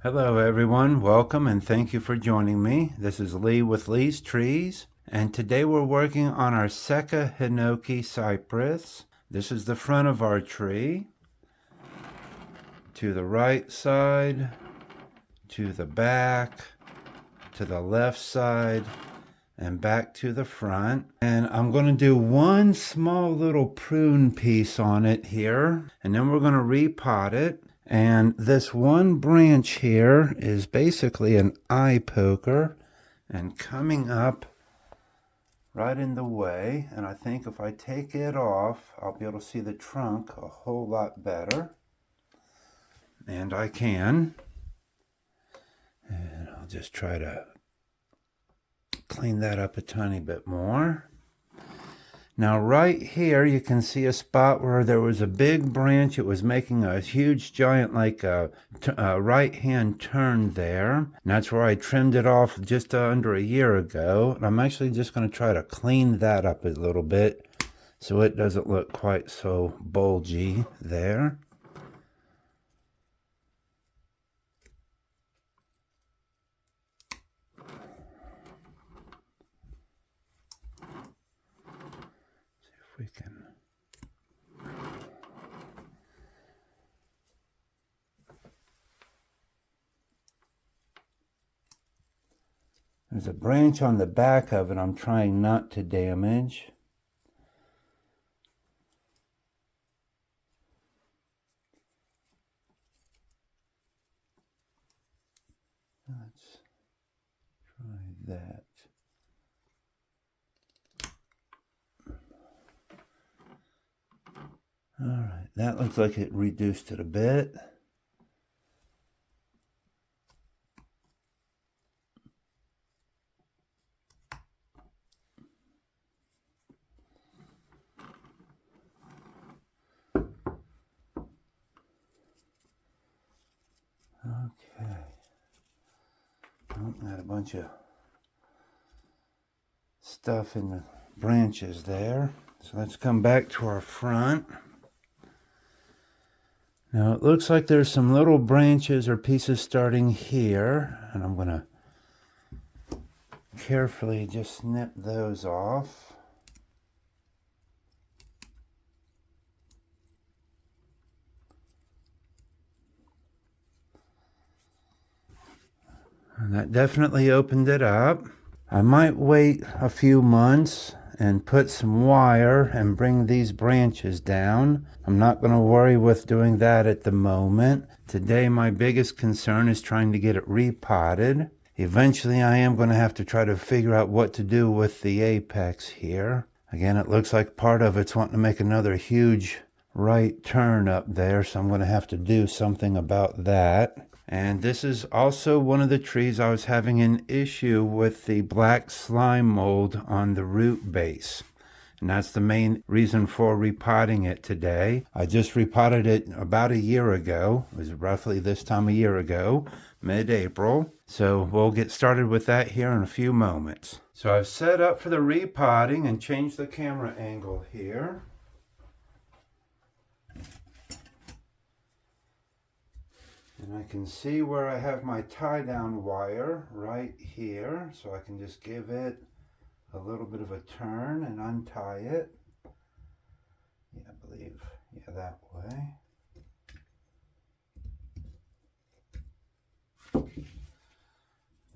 Hello everyone, welcome and thank you for joining me. This is Lee with Lee's Trees, and today we're working on our Sekka Hinoki Cypress. This is the front of our tree. To the right side, to the back, to the left side, and back to the front. And I'm going to do one small little prune piece on it here, and then we're going to repot it. And this one branch here is basically an eye poker and coming up right in the way. And I think if I take it off, I'll be able to see the trunk a whole lot better. And I can. And I'll just try to clean that up a tiny bit more. Now right here you can see a spot where there was a big branch. It was making a huge giant like a right hand turn there. And that's where I trimmed it off just under a year ago. And I'm actually just going to try to clean that up a little bit so it doesn't look quite so bulgy there. We can there's a branch on the back of it I'm trying not to damage. Let's try that. All right, that looks like it reduced it a bit. Okay. Oh, got a bunch of stuff in the branches there. So let's come back to our front. Now it looks like there's some little branches or pieces starting here, and I'm going to carefully just snip those off. And that definitely opened it up. I might wait a few months and put some wire and bring these branches down. I'm not going to worry with doing that at the moment. Today my biggest concern is trying to get it repotted. Eventually I am going to have to try to figure out what to do with the apex here. Again, it looks like part of it's wanting to make another huge right turn up there, so I'm going to have to do something about that. And this is also one of the trees I was having an issue with the black slime mold on the root base. And that's the main reason for repotting it today. I just repotted it about a year ago. It was roughly this time a year ago, mid-April. So we'll get started with that here in a few moments. So I've set up for the repotting and changed the camera angle here. And I can see where I have my tie-down wire right here, so I can just give it a little bit of a turn and untie it. Yeah, I believe, yeah, that way.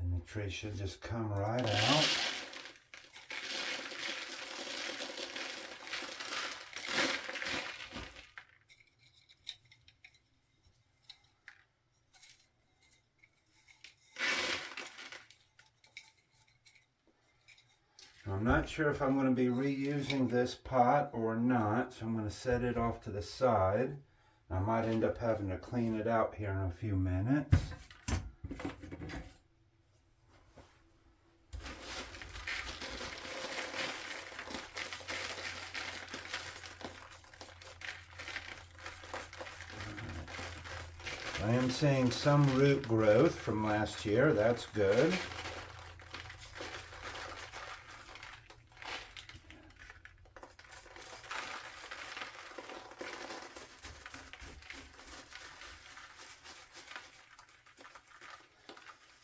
And the tree should just come right out. I'm not sure if I'm going to be reusing this pot or not, so I'm going to set it off to the side. I might end up having to clean it out here in a few minutes. I am seeing some root growth from last year. That's good.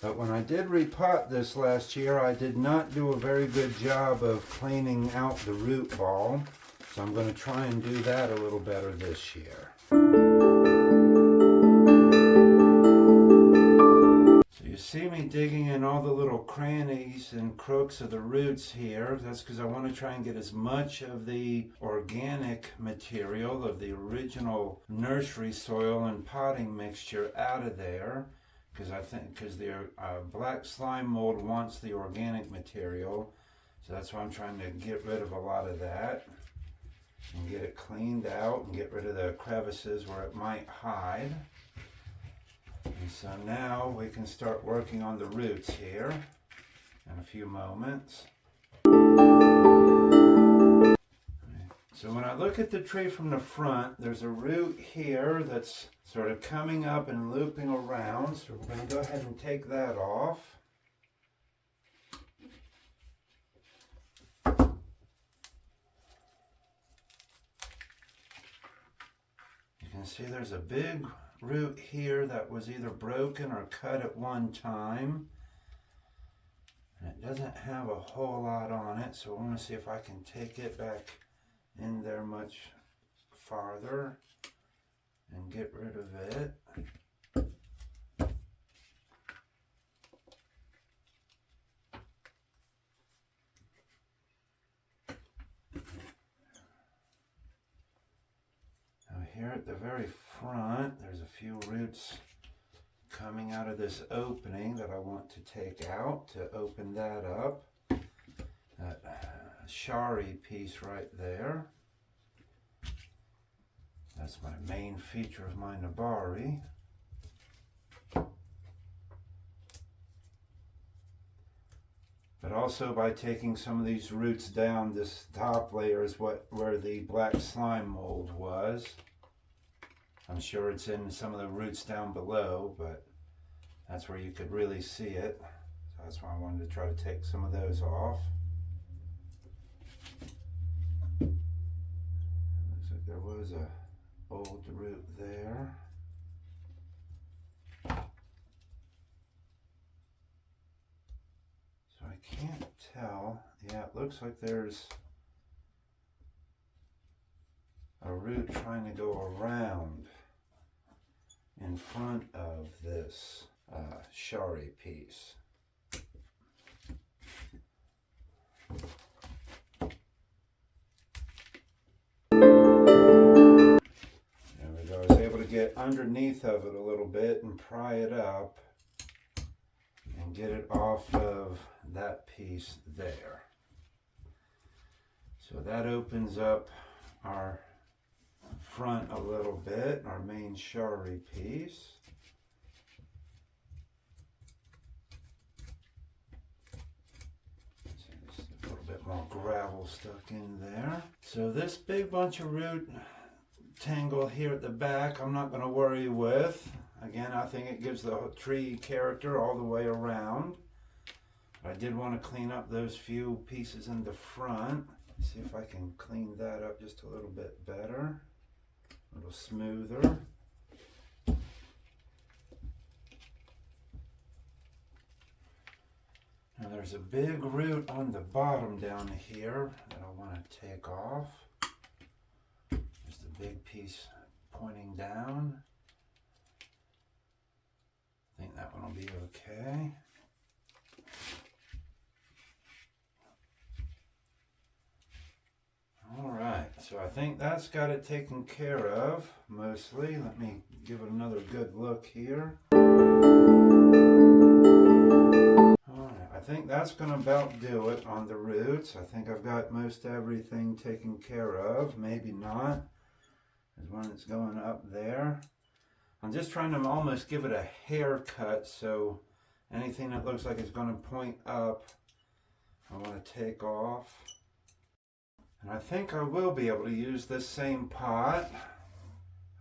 But when I did repot this last year, I did not do a very good job of cleaning out the root ball. So I'm going to try and do that a little better this year. So you see me digging in all the little crannies and crooks of the roots here. That's because I want to try and get as much of the organic material of the original nursery soil and potting mixture out of there. Because the black slime mold wants the organic material, so that's why I'm trying to get rid of a lot of that and get it cleaned out and get rid of the crevices where it might hide. And so now we can start working on the roots here in a few moments. So when I look at the tree from the front, there's a root here that's sort of coming up and looping around. So we're going to go ahead and take that off. You can see there's a big root here that was either broken or cut at one time. And it doesn't have a whole lot on it, so I want to see if I can take it back in there much farther and get rid of it. Now here at the very front, there's a few roots coming out of this opening that I want to take out to open that up. That shari piece right there. That's my main feature of my nabari. But also by taking some of these roots down, this top layer is where the black slime mold was. I'm sure it's in some of the roots down below, but that's where you could really see it. So that's why I wanted to try to take some of those off. Looks like there was a old root there. So I can't tell. Yeah, it looks like there's a root trying to go around in front of this shari piece. I was able to get underneath of it a little bit and pry it up and get it off of that piece there. So that opens up our front a little bit, our main shari piece. So there's a little bit more gravel stuck in there. So this big bunch of root tangle here at the back, I'm not going to worry with. Again, I think it gives the tree character all the way around. But I did want to clean up those few pieces in the front. See if I can clean that up just a little bit better, a little smoother. Now there's a big root on the bottom down here that I want to take off. There's the big piece pointing down. I think that one will be okay. All right, so I think that's got it taken care of, mostly. Let me give it another good look here. All right, I think that's going to about do it on the roots. I think I've got most everything taken care of. Maybe not. There's one that's going up there. I'm just trying to almost give it a haircut, so anything that looks like it's going to point up, I want to take off. And I think I will be able to use this same pot.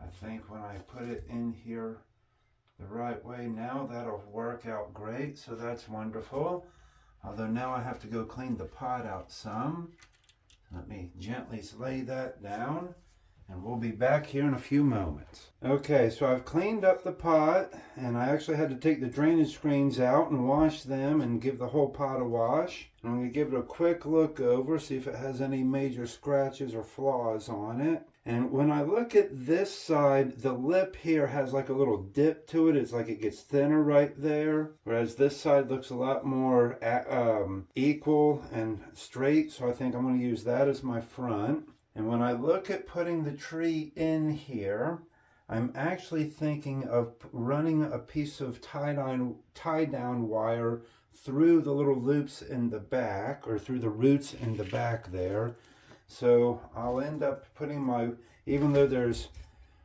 I think when I put it in here the right way now, that'll work out great. So that's wonderful. Although now I have to go clean the pot out some. Let me gently lay that down. And we'll be back here in a few moments. Okay, so I've cleaned up the pot, and I actually had to take the drainage screens out and wash them and give the whole pot a wash. I'm going to give it a quick look over, see if it has any major scratches or flaws on it. And when I look at this side, the lip here has like a little dip to it. It's like it gets thinner right there. Whereas this side looks a lot more equal and straight. So I think I'm going to use that as my front. And when I look at putting the tree in here, I'm actually thinking of running a piece of tie-down wire through the little loops in the back, or through the roots in the back there. So I'll end up putting even though there's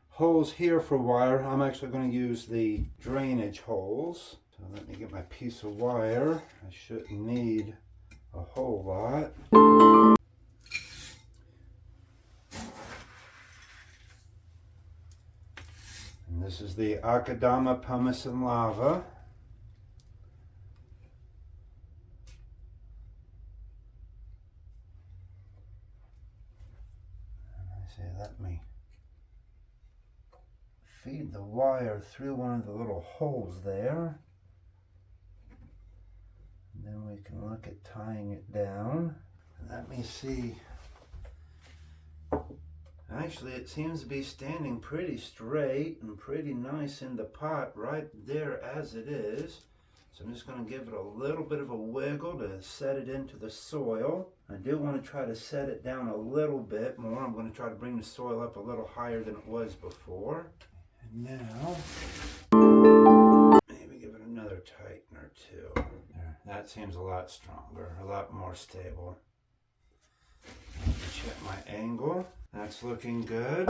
holes here for wire, I'm actually going to use the drainage holes. So let me get my piece of wire. I shouldn't need a whole lot. And this is the Akadama pumice and lava. Let me feed the wire through one of the little holes there. And then we can look at tying it down. Let me see. Actually, it seems to be standing pretty straight and pretty nice in the pot right there as it is. So I'm just going to give it a little bit of a wiggle to set it into the soil. I do want to try to set it down a little bit more. I'm going to try to bring the soil up a little higher than it was before. And now, maybe give it another tighten or two. There, that seems a lot stronger, a lot more stable. Let me check my angle. That's looking good.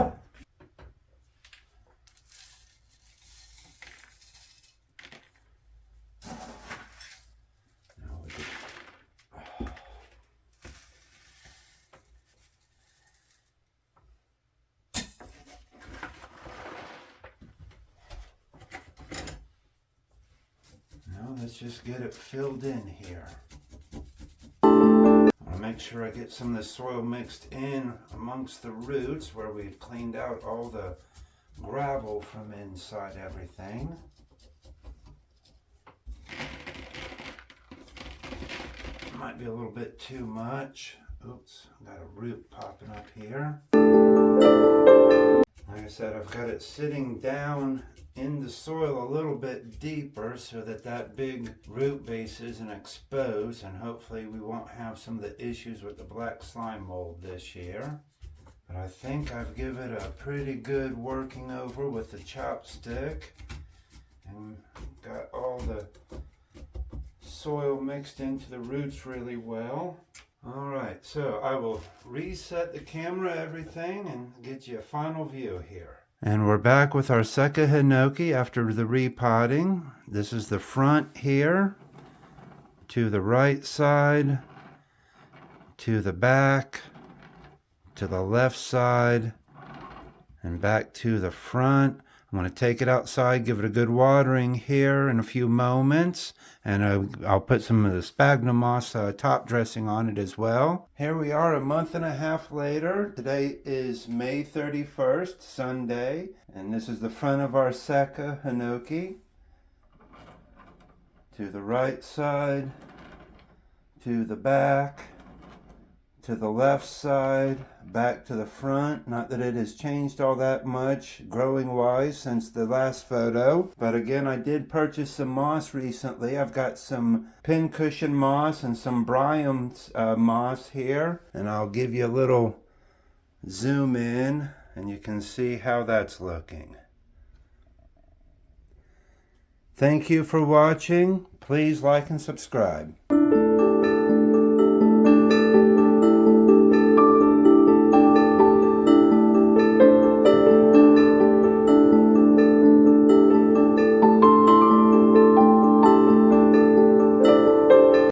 Let's just get it filled in here. I want to make sure I get some of the soil mixed in amongst the roots where we've cleaned out all the gravel from inside everything. Might be a little bit too much. Oops, got a root popping up here. Like I said, I've got it sitting down in the soil a little bit deeper so that big root base isn't exposed, and hopefully we won't have some of the issues with the black slime mold this year. But I think I've given it a pretty good working over with the chopstick and got all the soil mixed into the roots really well. Alright, so I will reset the camera, everything, and get you a final view here. And we're back with our Sekka Hinoki after the repotting. This is the front here, to the right side, to the back, to the left side, and back to the front. I'm going to take it outside, give it a good watering here in a few moments, and I'll put some of the sphagnum moss top dressing on it as well. Here we are a month and a half later. Today is May 31st, Sunday, and this is the front of our Sekka Hinoki. To the right side, to the back, to the left side, back to the front. Not that it has changed all that much growing wise since the last photo, but again, I did purchase some moss recently. I've got some pincushion moss and some Bryum moss here, and I'll give you a little zoom in and you can see how that's looking. Thank you for watching. Please like and subscribe.